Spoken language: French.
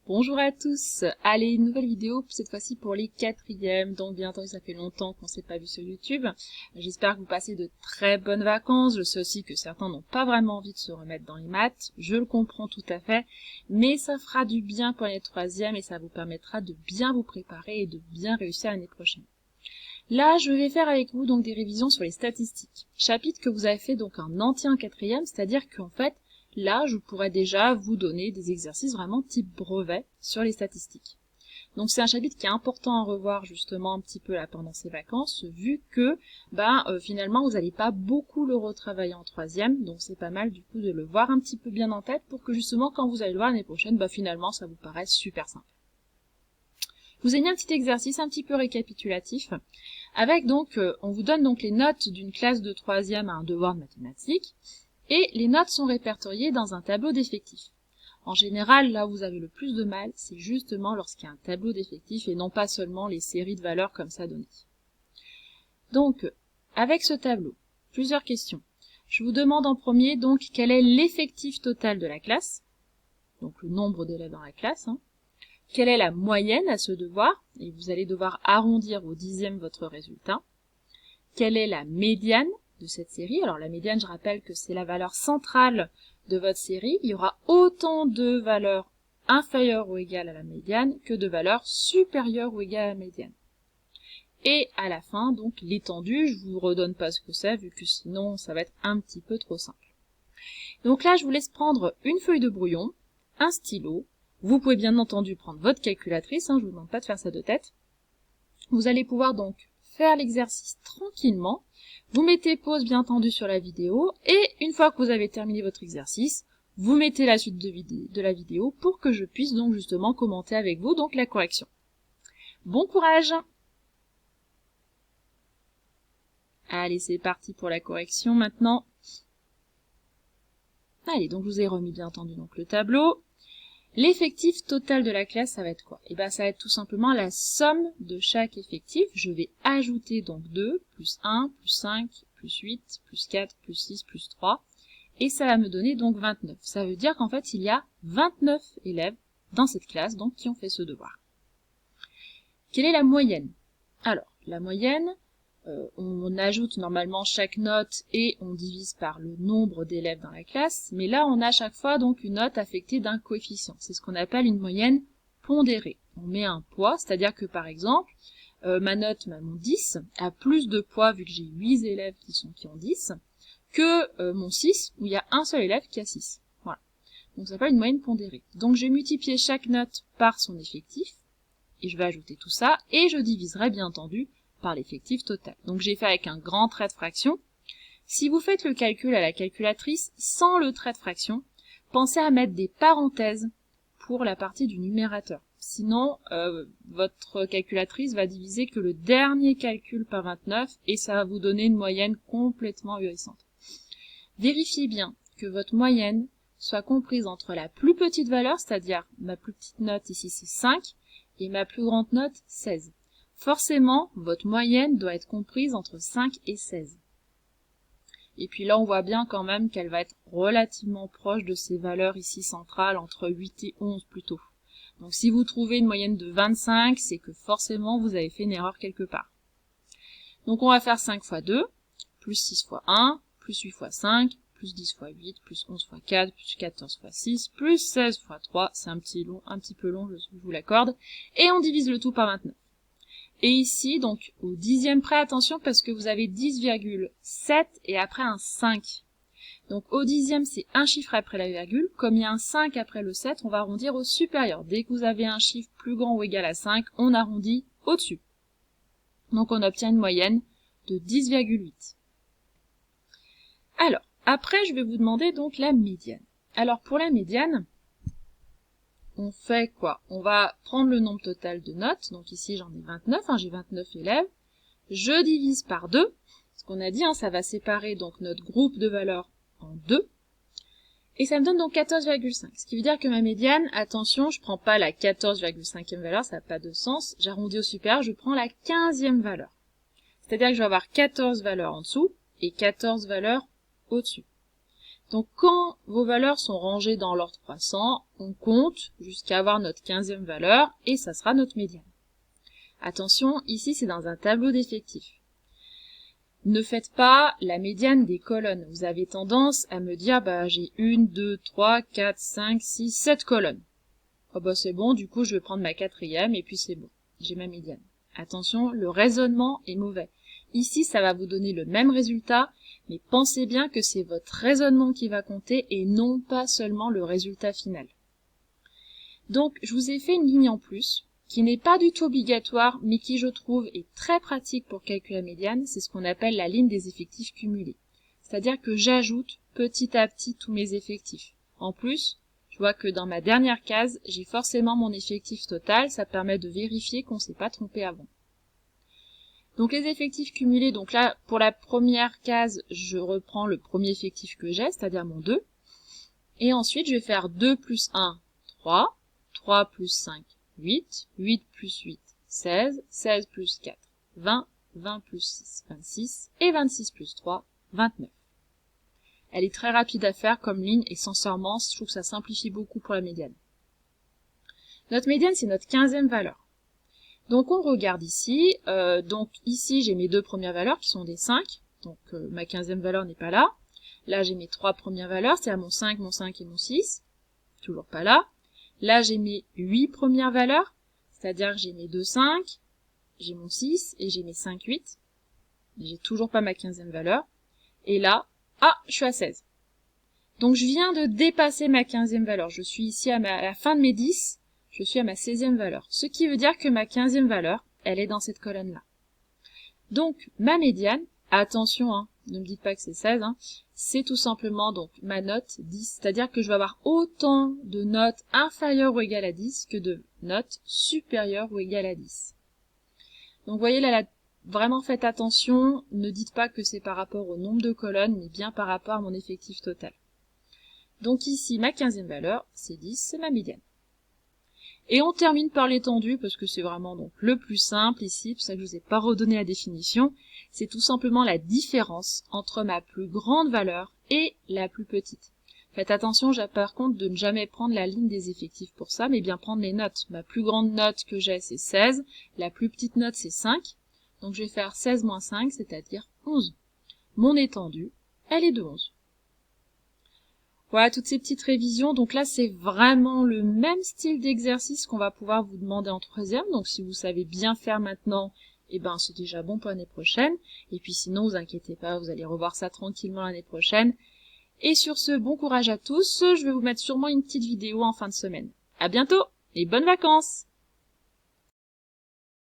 Bonjour à tous, allez, une nouvelle vidéo, cette fois-ci pour les quatrièmes, donc bien entendu ça fait longtemps qu'on s'est pas vu sur YouTube. J'espère que vous passez de très bonnes vacances, je sais aussi que certains n'ont pas vraiment envie de se remettre dans les maths, je le comprends tout à fait, mais ça fera du bien pour les troisièmes et ça vous permettra de bien vous préparer et de bien réussir l'année prochaine. Là, je vais faire avec vous donc des révisions sur les statistiques, chapitre que vous avez fait donc en entier en quatrième, c'est-à-dire qu'en fait, là, je pourrais déjà vous donner des exercices vraiment type brevet sur les statistiques. Donc c'est un chapitre qui est important à revoir justement un petit peu là pendant ces vacances, vu que finalement vous n'allez pas beaucoup le retravailler en troisième, donc c'est pas mal du coup de le voir un petit peu bien en tête pour que justement quand vous allez le voir l'année prochaine, finalement ça vous paraisse super simple. Je vous ai mis un petit exercice un petit peu récapitulatif, avec donc, on vous donne donc les notes d'une classe de troisième à un devoir de mathématiques, et les notes sont répertoriées dans un tableau d'effectifs. En général, là où vous avez le plus de mal, c'est justement lorsqu'il y a un tableau d'effectifs et non pas seulement les séries de valeurs comme ça données. Donc, avec ce tableau, plusieurs questions. Je vous demande en premier donc quel est l'effectif total de la classe, donc le nombre d'élèves dans la classe, quelle est la moyenne à ce devoir, et vous allez devoir arrondir au dixième votre résultat, quelle est la médiane de cette série. Alors la médiane, je rappelle que c'est la valeur centrale de votre série. Il y aura autant de valeurs inférieures ou égales à la médiane que de valeurs supérieures ou égales à la médiane. Et à la fin, donc l'étendue, je vous redonne pas ce que c'est, vu que sinon ça va être un petit peu trop simple. Donc là, je vous laisse prendre une feuille de brouillon, un stylo. Vous pouvez bien entendu prendre votre calculatrice, je vous demande pas de faire ça de tête. Vous allez pouvoir donc faire l'exercice tranquillement. Vous mettez pause bien entendu sur la vidéo et une fois que vous avez terminé votre exercice, vous mettez la suite de la vidéo pour que je puisse donc justement commenter avec vous donc la correction. Bon courage! Allez, c'est parti pour la correction maintenant. Allez, donc je vous ai remis bien entendu donc le tableau. L'effectif total de la classe, ça va être quoi? Ça va être tout simplement la somme de chaque effectif. Je vais ajouter donc 2, plus 1, plus 5, plus 8, plus 4, plus 6, plus 3. Et ça va me donner donc 29. Ça veut dire qu'en fait, il y a 29 élèves dans cette classe donc qui ont fait ce devoir. Quelle est la moyenne? Alors, la moyenne, on ajoute normalement chaque note et on divise par le nombre d'élèves dans la classe, mais là on a à chaque fois donc une note affectée d'un coefficient. C'est ce qu'on appelle une moyenne pondérée. On met un poids, c'est-à-dire que par exemple, ma note, mon 10, a plus de poids vu que j'ai 8 élèves qui ont 10, que mon 6 où il y a un seul élève qui a 6. Voilà. Donc ça s'appelle une moyenne pondérée. Donc je vais multiplier chaque note par son effectif, et je vais ajouter tout ça, et je diviserai bien entendu par l'effectif total. Donc j'ai fait avec un grand trait de fraction. Si vous faites le calcul à la calculatrice sans le trait de fraction, pensez à mettre des parenthèses pour la partie du numérateur. Sinon, votre calculatrice va diviser que le dernier calcul par 29 et ça va vous donner une moyenne complètement ahurissante. Vérifiez bien que votre moyenne soit comprise entre la plus petite valeur, c'est-à-dire ma plus petite note ici c'est 5, et ma plus grande note 16. Forcément, votre moyenne doit être comprise entre 5 et 16. Et puis là, on voit bien quand même qu'elle va être relativement proche de ces valeurs ici centrales, entre 8 et 11 plutôt. Donc si vous trouvez une moyenne de 25, c'est que forcément vous avez fait une erreur quelque part. Donc on va faire 5 fois 2, plus 6 fois 1, plus 8 fois 5, plus 10 fois 8, plus 11 fois 4, plus 14 fois 6, plus 16 fois 3, c'est un petit peu long, je vous l'accorde, et on divise le tout par 29. Et ici, donc, au dixième près, attention, parce que vous avez 10,7 et après un 5. Donc, au dixième, c'est un chiffre après la virgule. Comme il y a un 5 après le 7, on va arrondir au supérieur. Dès que vous avez un chiffre plus grand ou égal à 5, on arrondit au-dessus. Donc, on obtient une moyenne de 10,8. Alors, après, je vais vous demander donc la médiane. Alors, pour la médiane, on fait quoi? On va prendre le nombre total de notes, donc ici j'en ai 29, j'ai 29 élèves, je divise par 2, ce qu'on a dit, ça va séparer donc notre groupe de valeurs en 2, et ça me donne donc 14,5, ce qui veut dire que ma médiane, attention, je prends pas la 14,5e valeur, ça n'a pas de sens, j'arrondis au supérieur, je prends la 15e valeur. C'est-à-dire que je vais avoir 14 valeurs en dessous et 14 valeurs au-dessus. Donc quand vos valeurs sont rangées dans l'ordre croissant, on compte jusqu'à avoir notre 15e valeur et ça sera notre médiane. Attention, ici c'est dans un tableau d'effectifs. Ne faites pas la médiane des colonnes. Vous avez tendance à me dire, j'ai 1, 2, 3, 4, 5, 6, 7 colonnes. Oh c'est bon, du coup je vais prendre ma 4e et puis c'est bon, j'ai ma médiane. Attention, le raisonnement est mauvais. Ici, ça va vous donner le même résultat, mais pensez bien que c'est votre raisonnement qui va compter et non pas seulement le résultat final. Donc, je vous ai fait une ligne en plus, qui n'est pas du tout obligatoire, mais qui, je trouve, est très pratique pour calculer la médiane. C'est ce qu'on appelle la ligne des effectifs cumulés. C'est-à-dire que j'ajoute petit à petit tous mes effectifs. En plus, je vois que dans ma dernière case, j'ai forcément mon effectif total. Ça permet de vérifier qu'on ne s'est pas trompé avant. Donc les effectifs cumulés, donc là, pour la première case, je reprends le premier effectif que j'ai, c'est-à-dire mon 2. Et ensuite, je vais faire 2 plus 1, 3. 3 plus 5, 8. 8 plus 8, 16. 16 plus 4, 20. 20 plus 6, 26. Et 26 plus 3, 29. Elle est très rapide à faire comme ligne et sincèrement, je trouve que ça simplifie beaucoup pour la médiane. Notre médiane, c'est notre 15e valeur. Donc on regarde ici, donc ici j'ai mes deux premières valeurs qui sont des 5, donc ma 15e valeur n'est pas là. Là j'ai mes trois premières valeurs, c'est-à-dire mon 5 et mon 6, toujours pas là. Là j'ai mes 8 premières valeurs, c'est-à-dire que j'ai mes 2 5, j'ai mon 6 et j'ai mes 5 8. J'ai toujours pas ma 15e valeur. Et là, je suis à 16. Donc je viens de dépasser ma 15e valeur, je suis ici à la fin de mes 10. Je suis à ma 16e valeur. Ce qui veut dire que ma 15e valeur, elle est dans cette colonne-là. Donc, ma médiane, attention, ne me dites pas que c'est 16, c'est tout simplement donc ma note 10. C'est-à-dire que je vais avoir autant de notes inférieures ou égales à 10 que de notes supérieures ou égales à 10. Donc, vous voyez, là, vraiment faites attention. Ne dites pas que c'est par rapport au nombre de colonnes, mais bien par rapport à mon effectif total. Donc ici, ma 15e valeur, c'est 10, c'est ma médiane. Et on termine par l'étendue, parce que c'est vraiment donc le plus simple ici, c'est pour ça que je vous ai pas redonné la définition. C'est tout simplement la différence entre ma plus grande valeur et la plus petite. Faites attention, par contre, de ne jamais prendre la ligne des effectifs pour ça, mais bien prendre les notes. Ma plus grande note que j'ai, c'est 16. La plus petite note, c'est 5. Donc je vais faire 16 moins 5, c'est-à-dire 11. Mon étendue, elle est de 11. Voilà, toutes ces petites révisions. Donc là, c'est vraiment le même style d'exercice qu'on va pouvoir vous demander en troisième. Donc si vous savez bien faire maintenant, c'est déjà bon pour l'année prochaine. Et puis sinon, vous inquiétez pas, vous allez revoir ça tranquillement l'année prochaine. Et sur ce, bon courage à tous. Je vais vous mettre sûrement une petite vidéo en fin de semaine. À bientôt et bonnes vacances!